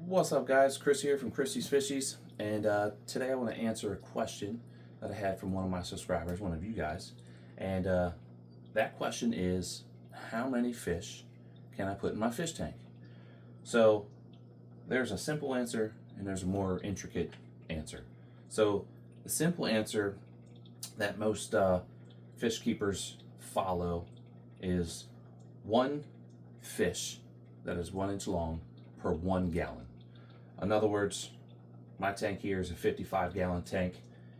What's up, guys? Chris here from Chrissy's Fishies, and today I want to answer a question that I had from one of my subscribers, one of you guys, and that question is, how many fish can I put in my fish tank? So there's a simple answer and there's a more intricate answer. So the simple answer that most fish keepers follow is one fish that is 1 inch long per 1 gallon. In other words, my tank here is a 55-gallon tank.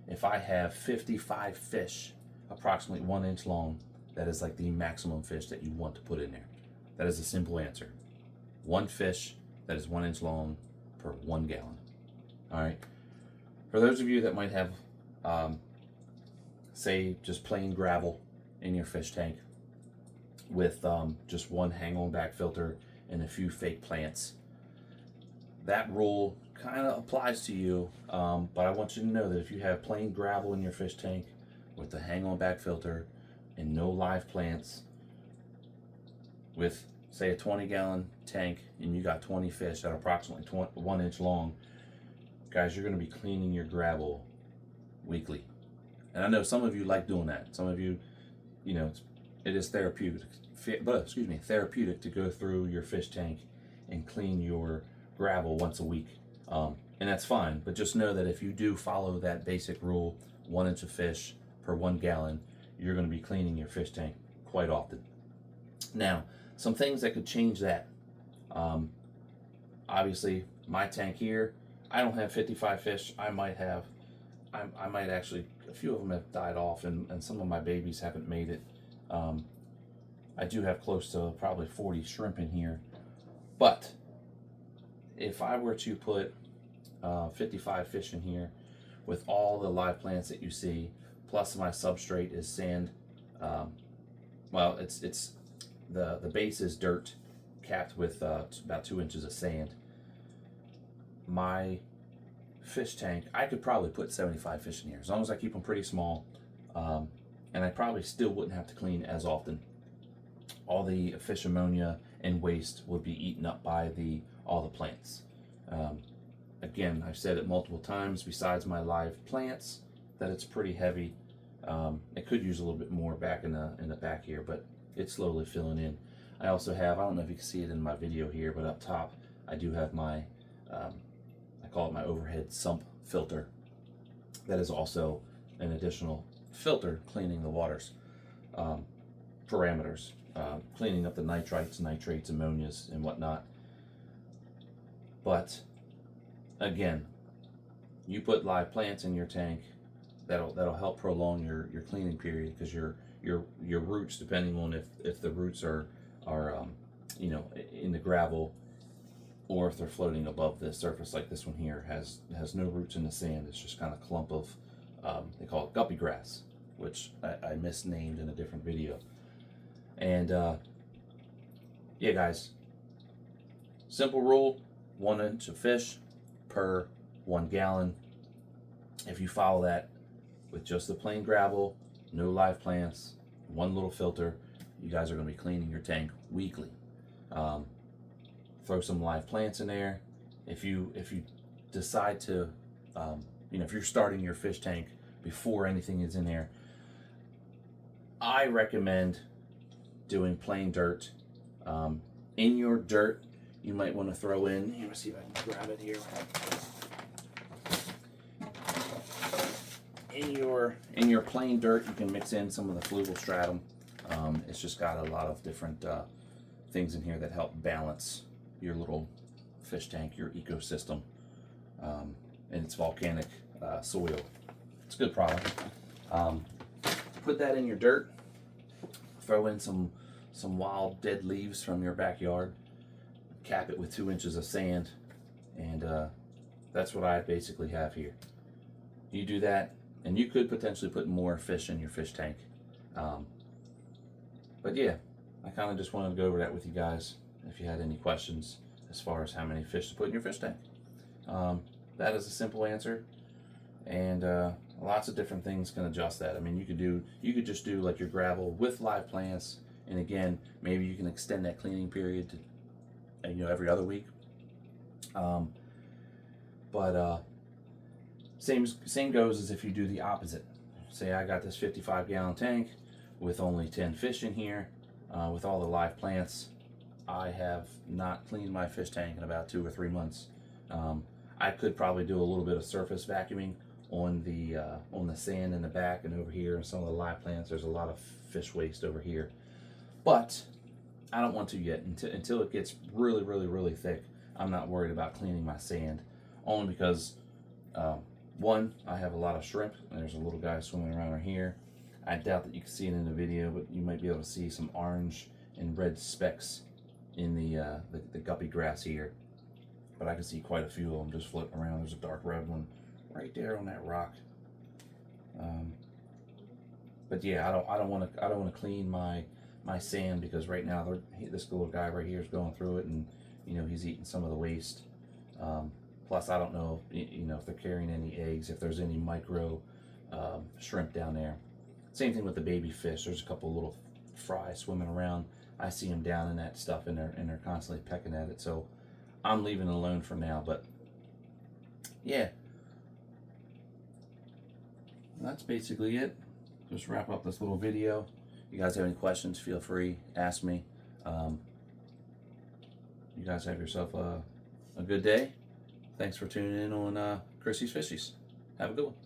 If I have 55 fish approximately 1 inch long, that is like the maximum fish that you want to put in there. That is a simple answer. One fish that is 1 inch long per 1 gallon. All right. For those of you that might have, say, just plain gravel in your fish tank with just one hang-on back filter and a few fake plants, that rule kind of applies to you, but I want you to know that if you have plain gravel in your fish tank with the hang-on back filter and no live plants, with say a 20-gallon tank and you got 20 fish that are approximately 1 inch long, guys, you're going to be cleaning your gravel weekly. And I know some of you like doing that. Some of you, it is therapeutic to go through your fish tank and clean your gravel once a week, and that's fine, but just know that if you do follow that basic rule, 1 inch of fish per 1 gallon, you're going to be cleaning your fish tank quite often. Now, some things that could change that, obviously my tank here, I don't have 55 fish. I might actually, a few of them have died off, and some of my babies haven't made it. I do have close to probably 40 shrimp in here, but if I were to put 55 fish in here with all the live plants that you see, plus my substrate is sand, it's the base is dirt capped with about 2 inches of sand. My fish tank, I could probably put 75 fish in here as long as I keep them pretty small, and I probably still wouldn't have to clean as often. All the fish ammonia and waste would be eaten up by all the plants. Again, I've said it multiple times, besides my live plants, that it's pretty heavy. It could use a little bit more back in the back here, but it's slowly filling in. I also have, I don't know if you can see it in my video here, but up top I do have my, I call it my overhead sump filter. That is also an additional filter cleaning the water's parameters, cleaning up the nitrites, nitrates, ammonias, and whatnot. But again, you put live plants in your tank, that'll help prolong your cleaning period, because your roots, depending on if the roots are in the gravel, or if they're floating above the surface, like this one here has no roots in the sand. It's just kind of clump of they call it guppy grass, which I misnamed in a different video. And yeah, guys, simple rule: 1 inch of fish per 1 gallon. If you follow that with just the plain gravel, no live plants, one little filter, you guys are going to be cleaning your tank weekly. Throw some live plants in there. If you decide to, if you're starting your fish tank before anything is in there, I recommend doing plain dirt. In your dirt, you might want to throw in, let me see if I can grab it here. In your plain dirt, you can mix in some of the fluval stratum. It's just got a lot of different things in here that help balance your little fish tank, your ecosystem, and it's volcanic soil. It's a good product. Put that in your dirt. Throw in some wild dead leaves from your backyard. Cap it with 2 inches of sand, and that's what I basically have here. You do that, and you could potentially put more fish in your fish tank. But yeah, I kind of just wanted to go over that with you guys, if you had any questions as far as how many fish to put in your fish tank. That is a simple answer, and lots of different things can adjust that. I mean, you could just do like your gravel with live plants, and again, maybe you can extend that cleaning period to every other week. Um, but same goes as if you do the opposite. Say I got this 55-gallon tank with only 10 fish in here, with all the live plants. I have not cleaned my fish tank in about 2 or 3 months. I could probably do a little bit of surface vacuuming on the sand in the back and over here and some of the live plants. There's a lot of fish waste over here, but I don't want to yet until it gets really, really, really thick. I'm not worried about cleaning my sand, only because one, I have a lot of shrimp. There's a little guy swimming around right here. I doubt that you can see it in the video, but you might be able to see some orange and red specks in the guppy grass here. But I can see quite a few of them just floating around. There's a dark red one right there on that rock. But yeah, I don't want to clean my sand, because right now this little guy right here is going through it, and he's eating some of the waste. Plus, I don't know if they're carrying any eggs, if there's any micro shrimp down there. Same thing with the baby fish. There's a couple little fry swimming around. I see them down in that stuff, and they're constantly pecking at it. So I'm leaving it alone for now. But yeah, that's basically it. Just wrap up this little video. You guys have any questions, feel free, ask me. You guys have yourself a good day. Thanks for tuning in on Chrissy's Fishies. Have a good one.